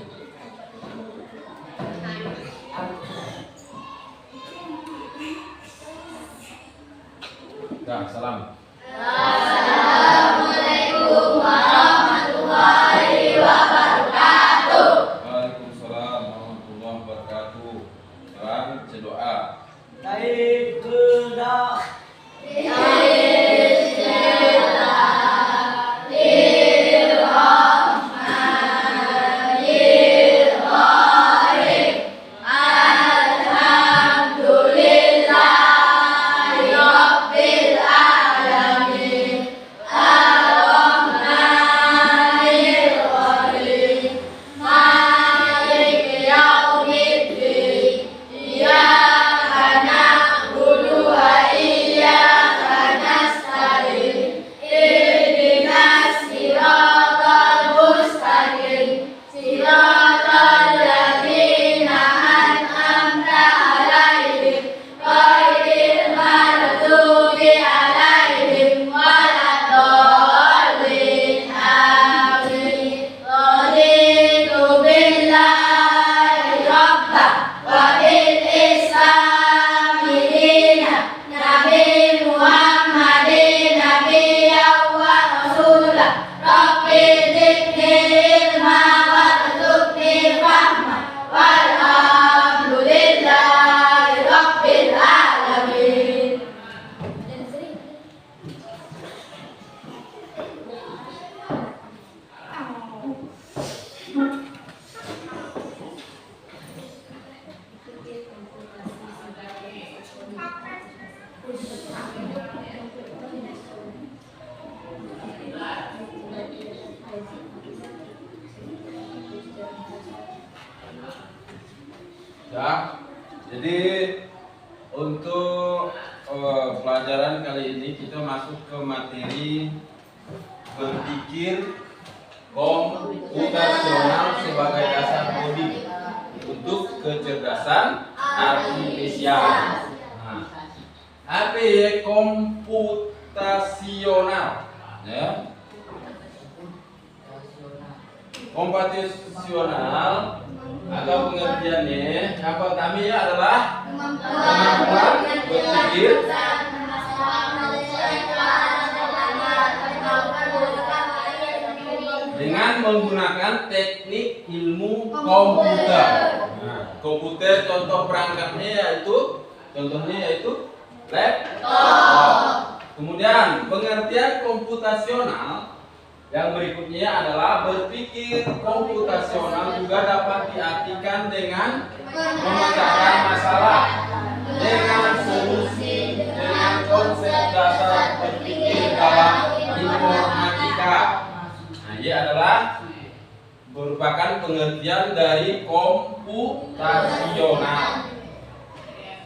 Dah, salam. Assalamualaikum warahmatullahi wabarakatuh. Waalaikumsalam warahmatullahi wabarakatuh. Sekarang berdoa. Baik kehendak Ya, jadi untuk pelajaran kali ini kita masuk ke materi berpikir komputasional sebagai dasar coding untuk kecerdasan artifisial. Nah, apa ya komputasional? Ya, komputasional atau pengertiannya yang pertama adalah kemampuan berpikir dengan menggunakan teknik ilmu komputer. Nah, komputer contoh perangkatnya yaitu laptop. Kemudian pengertian komputasional yang berikutnya adalah berpikir komputasional juga dapat diartikan dengan memecahkan masalah dengan solusi dengan konsep dasar berpikir dalam informatika. Nah, ini adalah merupakan pengertian dari komputasional.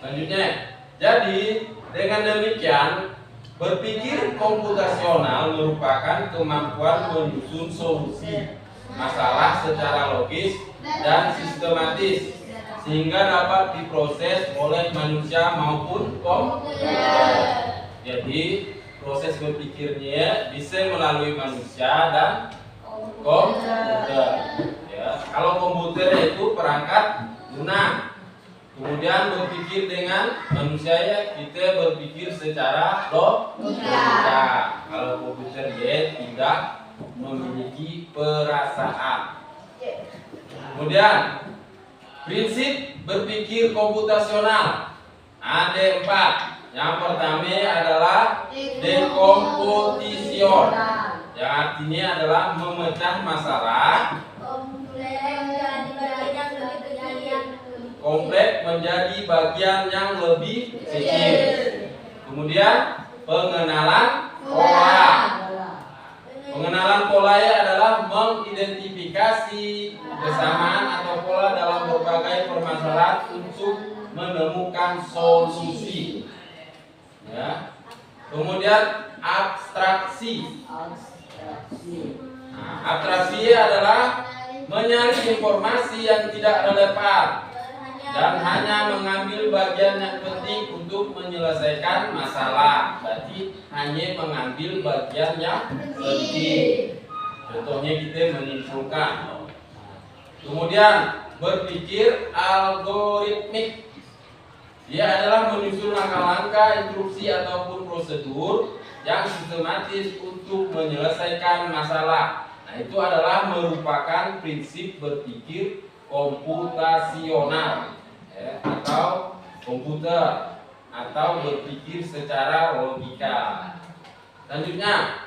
Selanjutnya, jadi dengan demikian berpikir komputasional merupakan kemampuan menyusun solusi masalah secara logis dan sistematis sehingga dapat diproses oleh manusia maupun komputer. Jadi proses berpikirnya bisa melalui manusia dan komputer. Ya, kalau komputer itu perangkat lunak. Kemudian berpikir dengan manusia ya, kita berpikir secara logika. Kalau komputer dia tidak memiliki perasaan. Kemudian prinsip berpikir komputasional ada 4. Yang pertama adalah decomposition, yang artinya adalah memecah masalah kompleks menjadi bagian yang lebih kecil. Kemudian pengenalan pola. Pengenalan pola adalah mengidentifikasi kesamaan atau pola dalam berbagai permasalahan untuk menemukan solusi. Ya. Kemudian abstraksi. Nah, abstraksi adalah menyaring informasi yang tidak relevan dan hanya mengambil bagian yang penting untuk menyelesaikan masalah. Berarti hanya mengambil bagian yang penting. Contohnya kita menyimpulkan. Kemudian berpikir algoritmik. Dia adalah menyusun langkah-langkah, instruksi ataupun prosedur yang sistematis untuk menyelesaikan masalah. Nah, itu adalah merupakan prinsip berpikir komputasional, ya, atau komputer, atau berpikir secara logika. Selanjutnya,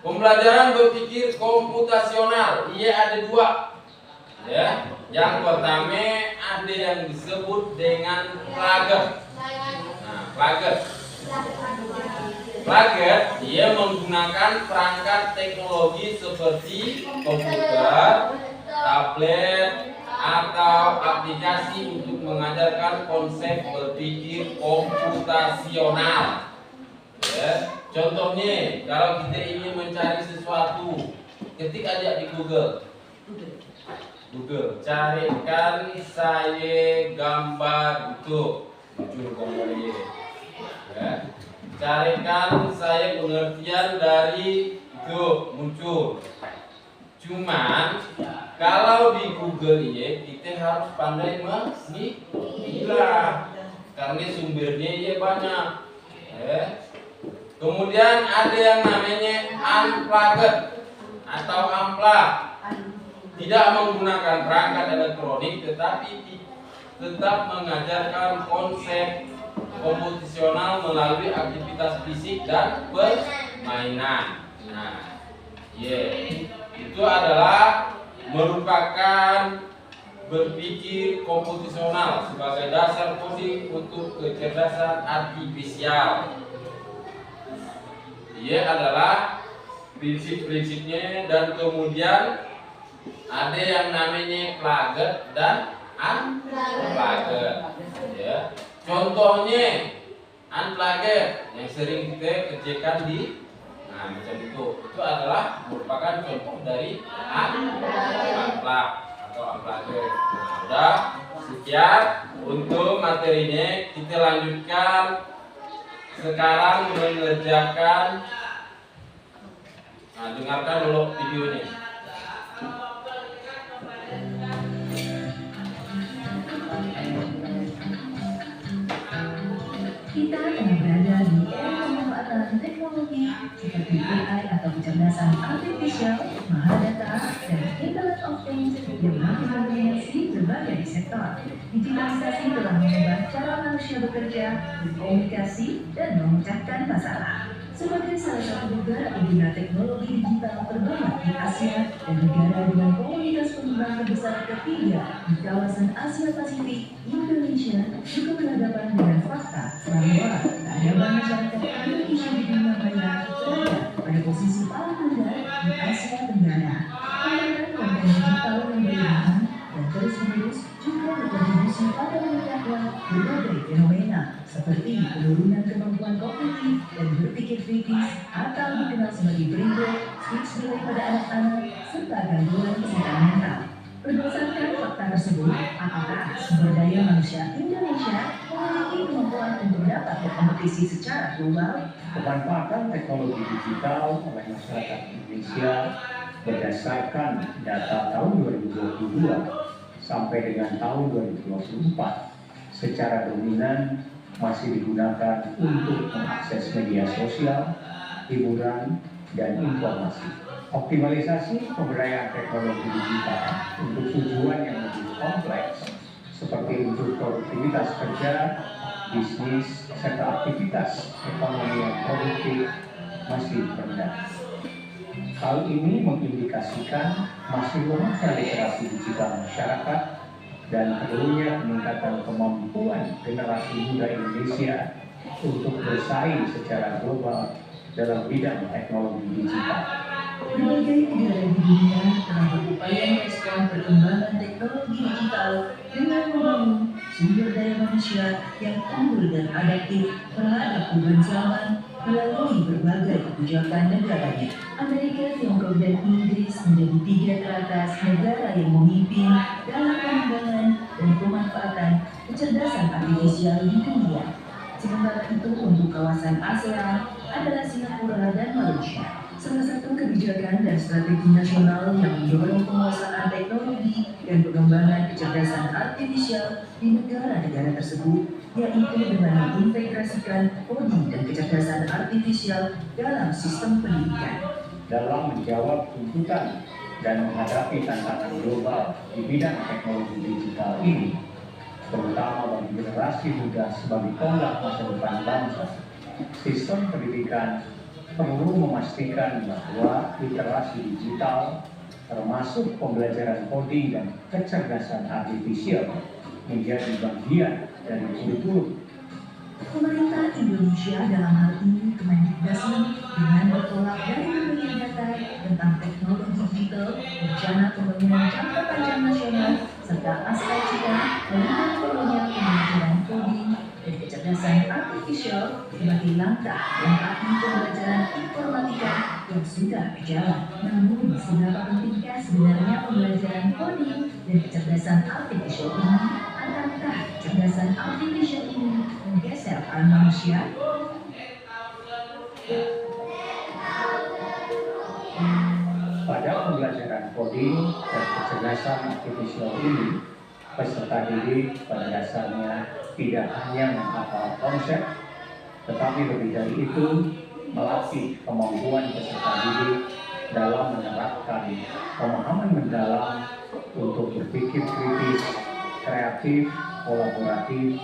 pembelajaran berpikir komputasional. Ia ada dua. Ya, yang pertama ada yang disebut dengan plaget. Nah, plaget dia menggunakan perangkat teknologi seperti komputer, tablet, atau aplikasi untuk mengajarkan konsep berpikir komputasional. Ya, contohnya kalau kita ingin mencari sesuatu, ketik aja di Google, carikan saya gambar itu, muncul gambarnya. Ya. Carikan saya pengertian dari itu, muncul. Cuman kalau di Google ya kita harus pandai memilah, karena sumbernya ya banyak. Ya. Kemudian ada yang namanya unplugged atau unplug. Tidak menggunakan perangkat elektronik tetapi tetap mengajarkan konsep komputasional melalui aktivitas fisik dan permainan. Nah, itu adalah merupakan berpikir komputasional sebagai dasar coding untuk kecerdasan artifisial. Ia adalah prinsip-prinsipnya, dan kemudian ada yang namanya plaget dan unplugged. Ya. Contohnya unplugged yang sering kita kerjakan di macam itu adalah merupakan contoh dari unplugged atau unplugged. Nah, udah sekian untuk materinya, kita lanjutkan sekarang mengerjakan. Nah, dengarkan dulu videonya. Kita tengah berada di era pemanfaatan teknologi seperti AI atau kecerdasan artifisial, mahadata, dan Internet of Things yang makin berdominasi berbagai sektor. Digitalisasi telah mengubah cara manusia bekerja, berkomunikasi, dan memecahkan masalah. Sebagai salah satu negara pengguna teknologi digital terbanyak di Asia dan negara dengan komunitas pengembang terbesar ketiga di kawasan Asia Pasifik, Indonesia juga berhadapan dengan fakta bahwa keadaban masyarakat Indonesia di dunia maya berada pada posisi paling rendah di Asia Tenggara. Penggunaan konten digital yang berlebihan dan terus-menerus juga berkontribusi pada meningkatnya berbagai fenomena seperti penurunan kemampuan kognitif dan berpikir kritis atau dikenal sebagai brainrot, switch delay pada anak-anak, serta gangguan kesehatan mental. Berdasarkan fakta tersebut, apakah sumber daya manusia Indonesia memiliki kemampuan untuk dapat berkompetisi secara global? Pemanfaatan teknologi digital oleh masyarakat Indonesia berdasarkan data tahun 2022 sampai dengan tahun 2024 secara dominan masih digunakan untuk mengakses media sosial, hiburan, dan informasi. Optimalisasi pemberdayaan teknologi digital untuk tujuan yang lebih kompleks seperti untuk produktivitas kerja, bisnis, serta aktivitas ekonomi yang produktif masih rendah. Hal ini mengindikasikan masih lemahnya literasi digital masyarakat dan perlunya peningkatan kemampuan generasi muda Indonesia untuk bersaing secara global dalam bidang teknologi digital. Berbagai negara di dunia telah berupaya merespon perkembangan teknologi digital dengan membangun sumber daya manusia yang unggul dan adaptif terhadap perubahan zaman melalui berbagai kebijakan negaranya. Amerika, Tiongkok, dan Inggris menjadi tiga teratas negara yang memimpin dalam pengembangan dan pemanfaatan kecerdasan artifisial di dunia. Sementara itu, untuk kawasan ASEAN adalah Singapura dan Malaysia. Salah satu kebijakan dan strategi nasional yang mendorong penguasaan teknologi dan pengembangan kecerdasan artifisial di negara-negara tersebut, yaitu dengan mengintegrasikan coding dan kecerdasan artifisial dalam sistem pendidikan. Dalam menjawab tuntutan dan menghadapi tantangan global di bidang teknologi digital ini, terutama bagi generasi muda sebagai tonggak masa depan bangsa, sistem pendidikan perlu memastikan bahwa literasi digital, termasuk pembelajaran coding dan kecerdasan artifisial, menjadi bagian dari kurikulum. Pemerintah Indonesia dalam hal ini Kemendikbudristek dengan bertolak dari berbagai data tentang teknologi digital, rencana pembangunan jangka panjang nasional, serta aspek cita melihat perlunya pembelajaran coding dan kecerdasan artifisial sebagai langkah melengkapi pembelajaran informatika yang sudah berjalan. Namun, seberapa pentingkah sebenarnya pembelajaran coding dan kecerdasan artifisial ini? Akankah kecerdasan artifisial ini menggeser peran manusia? Pada pembelajaran coding dan kecerdasan artifisial ini, peserta didik pada dasarnya tidak hanya menghafal konsep, tetapi lebih dari itu melatih kemampuan peserta didik dalam menerapkan pemahaman mendalam untuk berpikir kritis, kreatif, kolaboratif,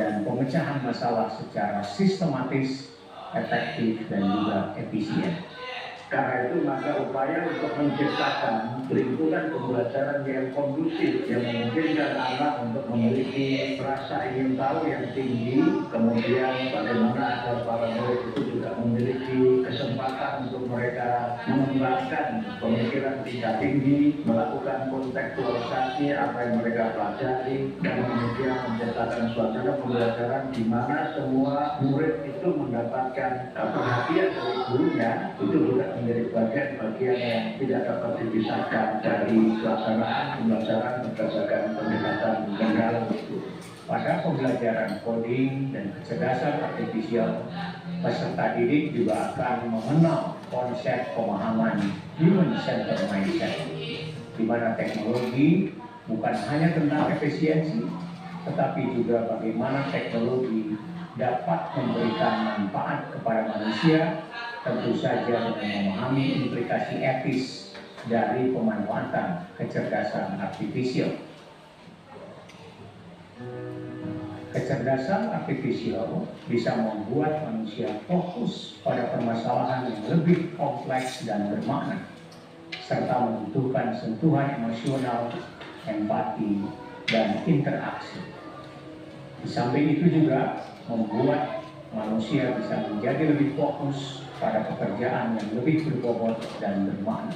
dan pemecahan masalah secara sistematis, efektif, dan juga efisien. Karena itu maka upaya untuk menciptakan lingkungan pembelajaran yang kondusif yang memungkinkan anak untuk memiliki rasa ingin tahu yang tinggi, kemudian bagaimana agar para murid itu juga memiliki kesempatan untuk mereka mengembangkan pemikiran tingkat tinggi, melakukan kontekstualisasi apa yang mereka pelajari, dan kemudian menciptakan suasana pembelajaran di mana semua murid itu mendapatkan perhatian dari gurunya, itu juga menjadi bagian yang tidak dapat dipisahkan dari pelaksanaan pembelajaran berdasarkan pendekatan mendalam itu. Pada pembelajaran coding dan kecerdasan artifisial, peserta didik juga akan mengenal konsep pemahaman human centered mindset, di mana teknologi bukan hanya tentang efisiensi, tetapi juga bagaimana teknologi dapat memberikan manfaat kepada manusia, tentu saja dengan memahami implikasi etis dari pemanfaatan kecerdasan artifisial. Kecerdasan artifisial bisa membuat manusia fokus pada permasalahan yang lebih kompleks dan bermakna, serta membutuhkan sentuhan emosional, empati, dan interaksi. Di samping itu juga membuat manusia bisa menjadi lebih fokus pada pekerjaan yang lebih berbobot dan bermakna.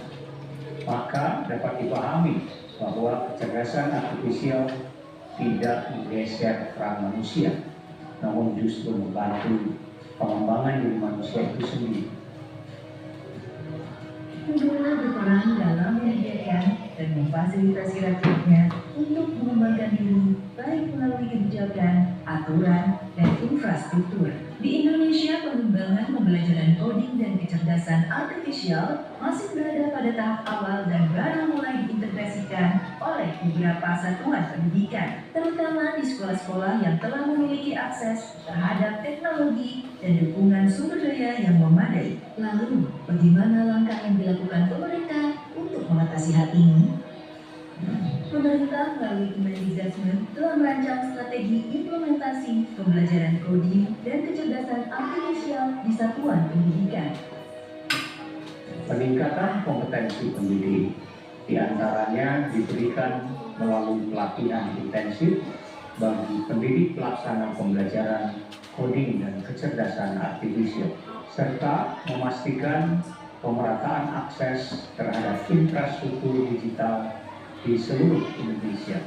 Maka dapat dipahami bahwa kecerdasan artifisial tidak menggeser peran manusia, namun justru membantu pengembangan diri manusia itu sendiri. Negara berperan dalam menyediakan dan memfasilitasi rakyatnya untuk mengembangkan diri baik melalui kebijakan, aturan, dan infrastruktur. Di Indonesia, pengembangan pembelajaran coding dan kecerdasan artifisial masih berada pada tahap awal dan baru mulai diintegrasikan oleh beberapa satuan pendidikan, terutama di sekolah-sekolah yang telah memiliki akses terhadap teknologi dan dukungan sumber daya yang memadai. Lalu, bagaimana langkah yang dilakukan pemerintah untuk mengatasi hal ini? Pemerintah melalui Kemendikbudristek telah merancang strategi implementasi pembelajaran coding dan kecerdasan artifisial di satuan pendidikan. Peningkatan kompetensi pendidik diantaranya diberikan melalui pelatihan intensif bagi pendidik pelaksana pembelajaran coding dan kecerdasan artifisial, serta memastikan pemerataan akses terhadap infrastruktur digital di seluruh Indonesia.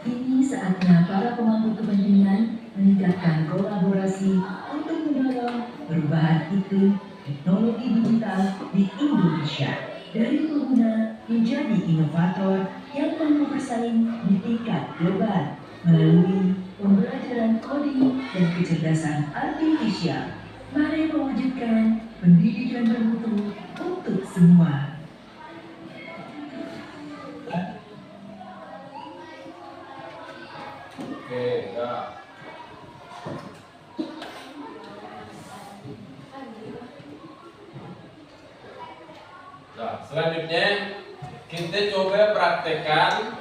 Ini saatnya para pemangku kepentingan meningkatkan kolaborasi untuk mendorong perubahan iklim teknologi digital di Indonesia dari pengguna menjadi inovator yang mampu bersaing di tingkat global melalui pembelajaran coding dan kecerdasan artifisial. Mari mewujudkan pendidikan bermutu untuk semua. Oke, ya. Nah, selanjutnya kita coba praktekkan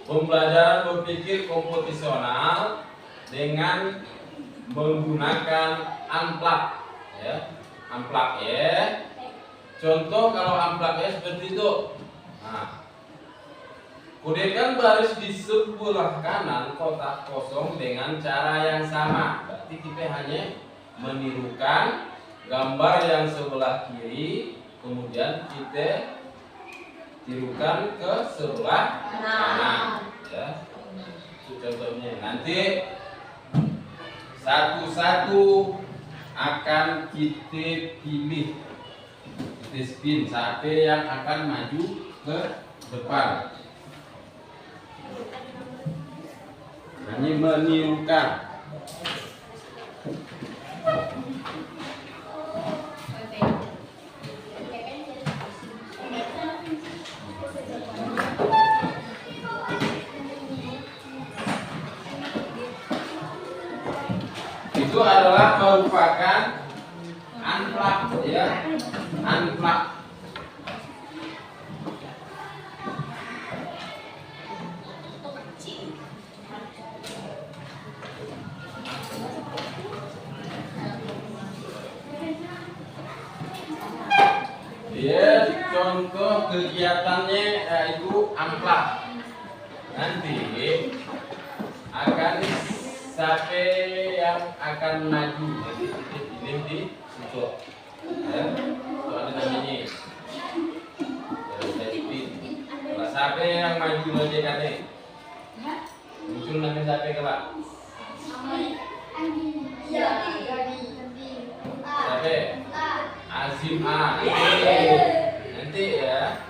pembelajaran berpikir komputasional dengan menggunakan amplak, ya. Amplak ya. Contoh kalau amplak ya seperti itu. Nah, kudekan baris di sebelah kanan kotak kosong dengan cara yang sama. Berarti kita hanya menirukan gambar yang sebelah kiri, kemudian kita tirukan ke sebelah kanan. Ya. Itu contohnya. Nanti satu-satu akan kita pilih, kita spin sampai yang akan maju ke depan. Hanya menirukan. Itu adalah merupakan amplak, ya, amplak. Ya, contoh kegiatannya yaitu amplak. Nanti akan sampai yang akan maju, jadi kita pilih di situ. Ya, itu ada namanya. Terus saya spin. Kalau sampai yang maju lagi kan muncul namanya sampai kelak. Sampai Azim A. Nanti ya.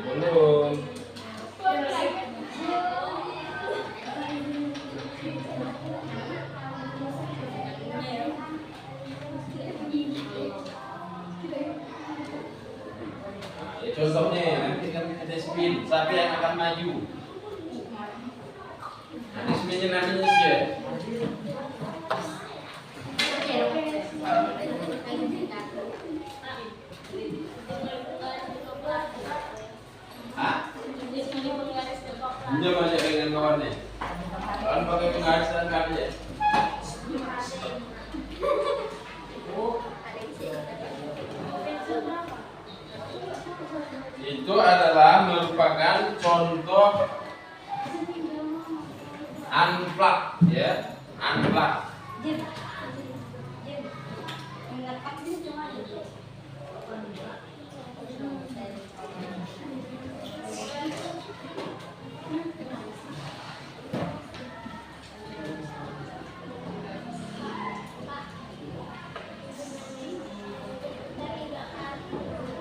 Belum. Ya, contohnya nanti kan ada spin, siapa yang akan maju? Nanti spinnya namanya siapa? Dia banyak dengan kawannya. Kawan pakai penggaris dan karya. Itu adalah merupakan contoh unplug, ya, unplug.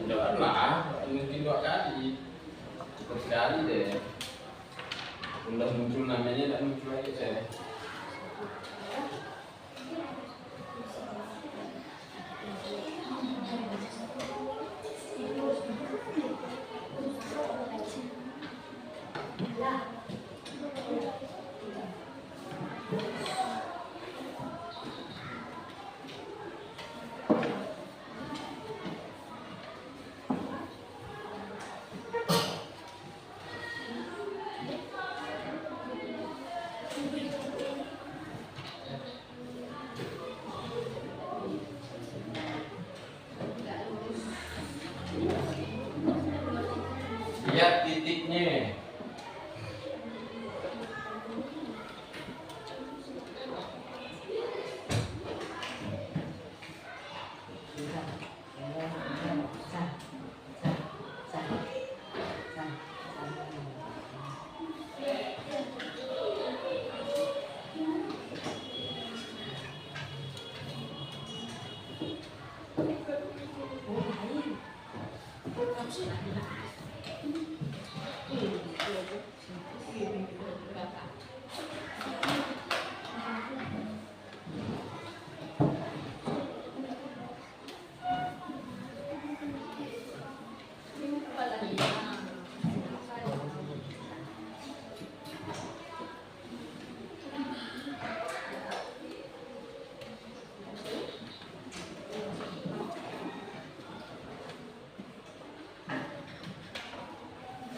Janganlah, mungkin 2 kali, sekali deh. Udah muncul namanya, tak muncul lagi saya. Lihat titiknya.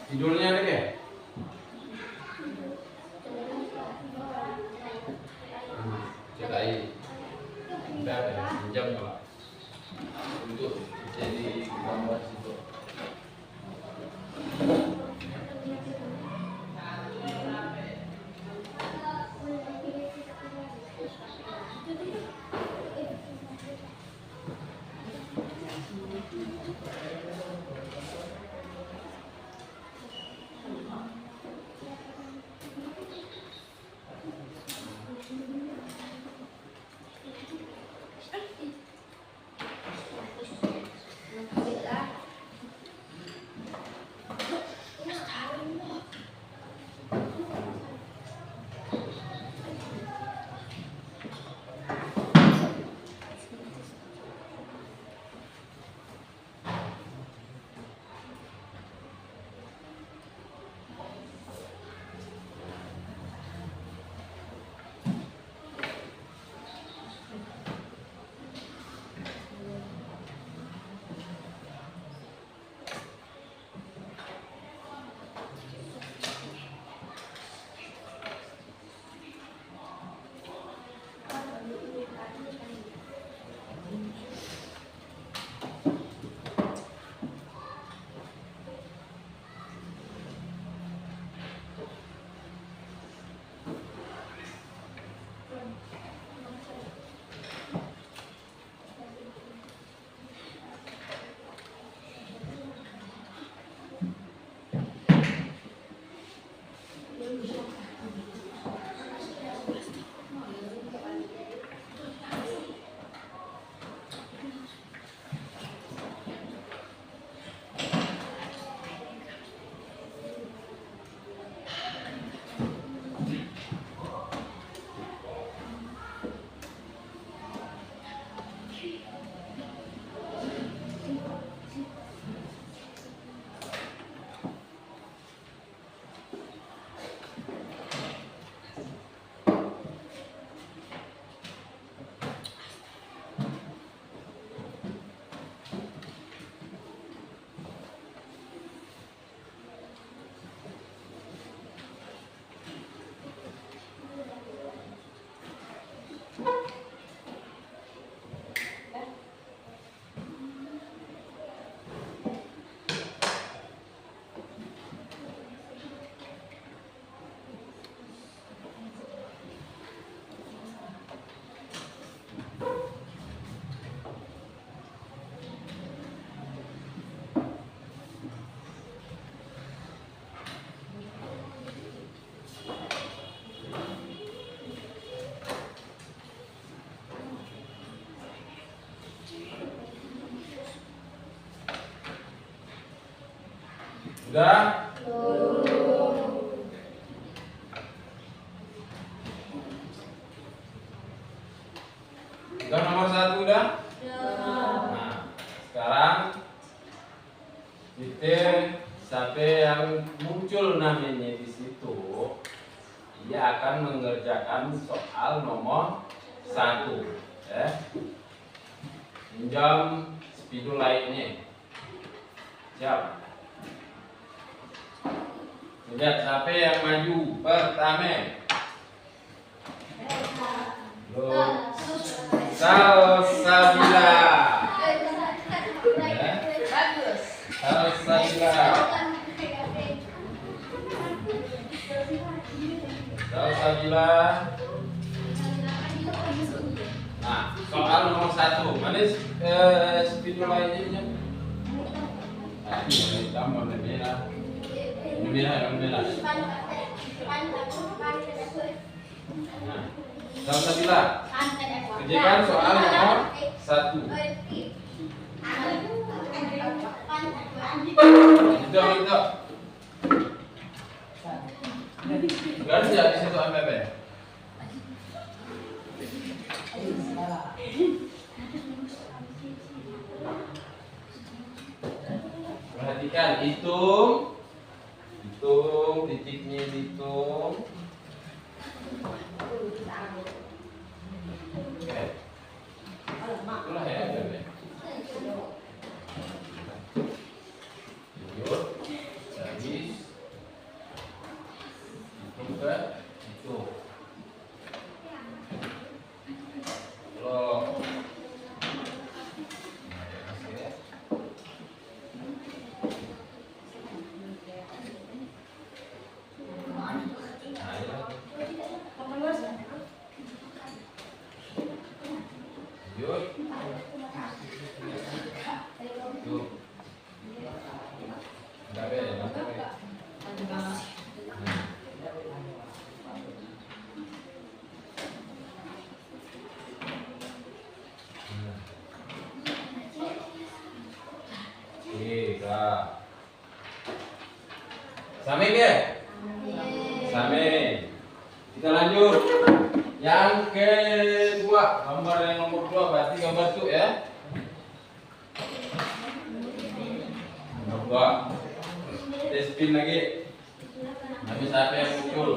Judulnya ada ya? Cerai. Udah ada, pinjam kalau untuk jadi gambar situ. Sudah? Sudah nomor 1 udah? Nah, sekarang titik sampai yang muncul namanya di situ, dia akan mengerjakan soal nomor 1. Pinjam spidol lainnya. Siap. Lihat siapa yang maju pertama. Salsabila. Salsabila. Salsabila. Nah, soal nomor 1. Mana spidol lainnya? Nah, ini hitam warna merah. Ini merah, yang merah. Nah, Salsabila, kerjakan soal nomor 1. Itu. Garis ya di situ MPP. Perhatikan, hitung titiknya, hitung. Oke. Itulah ya MPP. Lanjut, garis. Sami ke? Sami. Kita lanjut. Yang kedua, gambar yang nomor 2 berarti gambar itu ya. Nomor 2. Spin lagi. Nanti siapa yang muncul?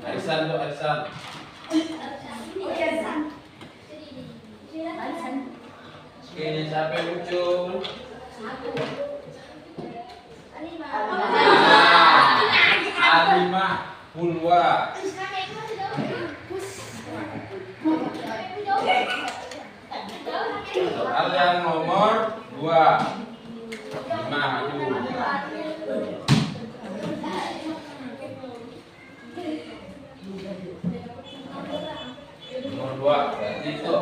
Arisan tuh Arisan. Oke, ini siapa yang muncul? Alimah Pulwa. Soal yang nomor 2. 5 maju. Nomor 2 berarti itu.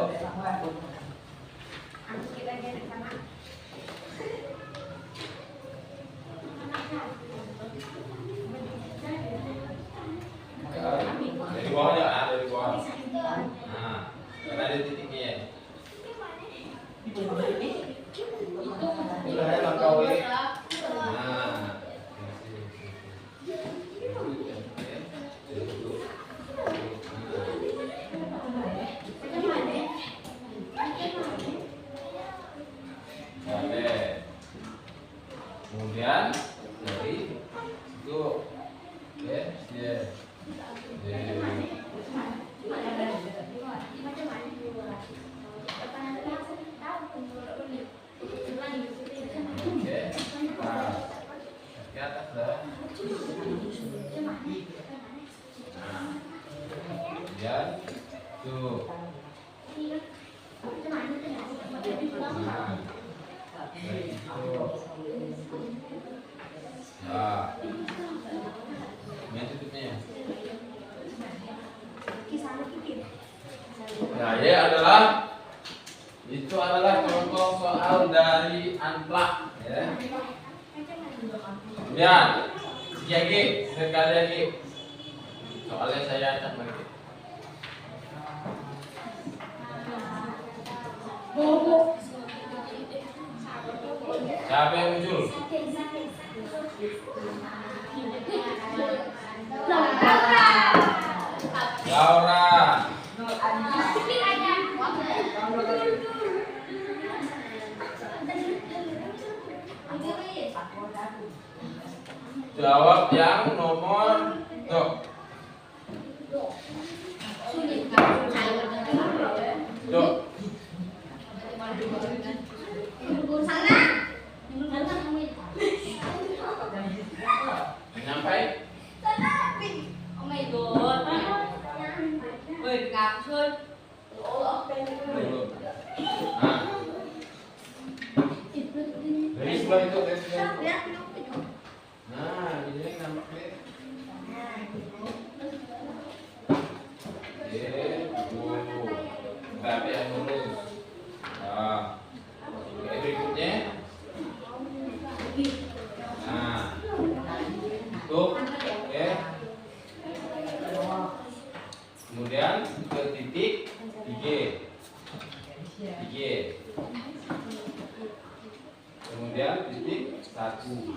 Dari bawah ya, dari bawah. Nah, karena ada titiknya ya. Udah ya langkau ini. Nah. Kemudian dari itu ke atas dah. Ya, tuh. Nah, ini tutupnya. Nah, ini adalah contoh soal dari Anplak, ya. Kemudian, sekali lagi, soalnya saya acak lagi. Siapa yang muncul? Laura. Jawab yang nomor tuh. Tuh. Nyampai. Oh my god. Woi, ngapun. Nah. Dari sebelah itu, dari sebelah itu. Nah, ini yang nampak. Tapi yang lurus. Nah, berikutnya. Nah, tutup, oke. Kemudian ke titik 3. Kemudian titik 1.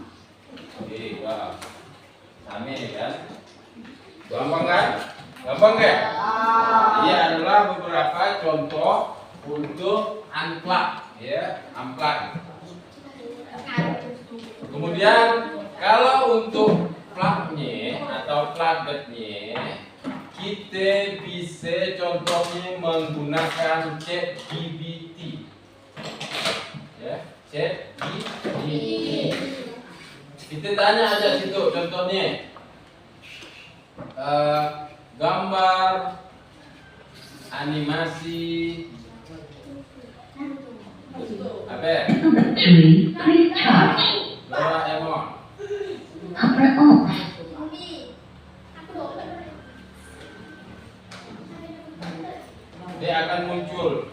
Oke, wah. Sama kan? Gampang kan? Gampang kan? Ini adalah beberapa contoh untuk Anplak, ya, Anplak. Kemudian kalau untuk plaknya atau plagetnya, kita bisa contohnya menggunakan ChatGPT, ya, ChatGPT. Kita tanya aja situ contohnya, gambar animasi apa? Battery, please charge. Doraemon. Power off. Dia akan muncul.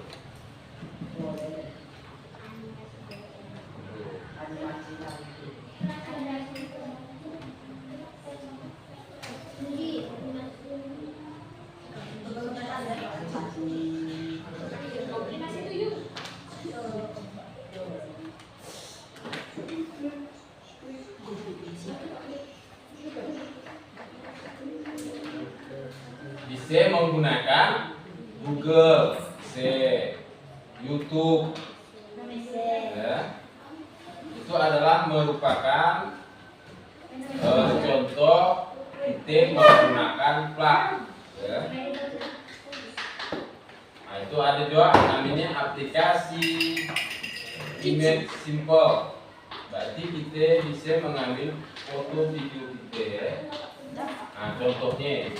bisa menggunakan Google, YouTube, ya. Itu adalah merupakan contoh kita menggunakan plug, ya. Nah, itu ada juga namanya aplikasi Image Simple. Berarti kita bisa mengambil foto video kita, ya. Nah, contohnya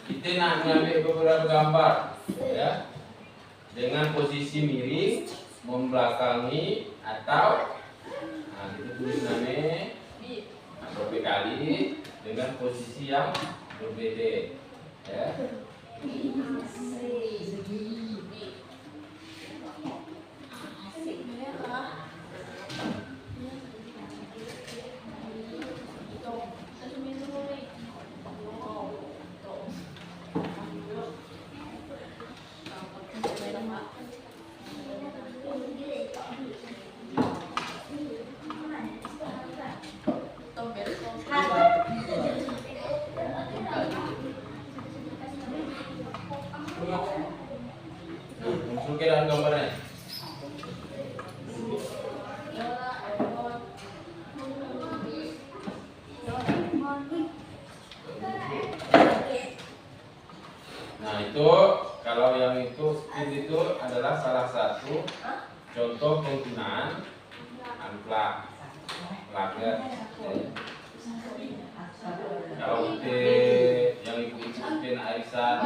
kita nak mengambil beberapa gambar, ya, dengan posisi miring, membelakangi atau kita tulis namanya berkali dengan posisi yang berbeda, ya. Muncul ke dalam gambarnya. Nah, itu kalau yang itu spin itu adalah salah satu contoh penggunaan unplug, plugger. Kalau kita yang ikutin Aisyah,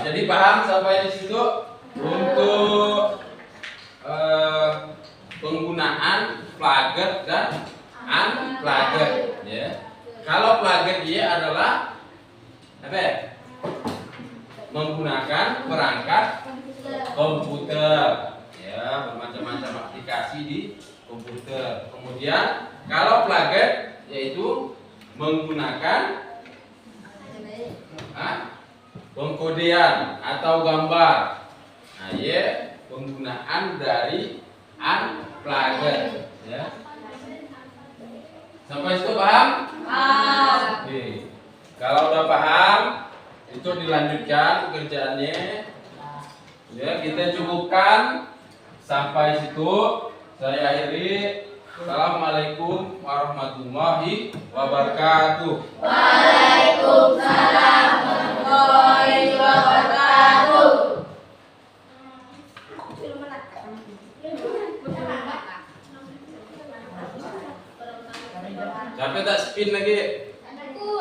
jadi paham sampai di situ untuk penggunaan plugger dan unplugger, ya. Kalau plugger dia adalah apa? Menggunakan perangkat komputer, ya, bermacam-macam aplikasi di komputer. Kemudian kalau plugger yaitu menggunakan pengkodean atau gambar. Nah, ya, penggunaan dari unplugger, ya. Sampai situ paham? Oke. Kalau udah paham, itu dilanjutkan pekerjaannya. Ya, kita cukupkan sampai situ. Saya akhiri. Assalamualaikum warahmatullahi wabarakatuh. Waalaikumsalam warahmatullahi wabarakatuh. Sampai tak spin lagi. Aku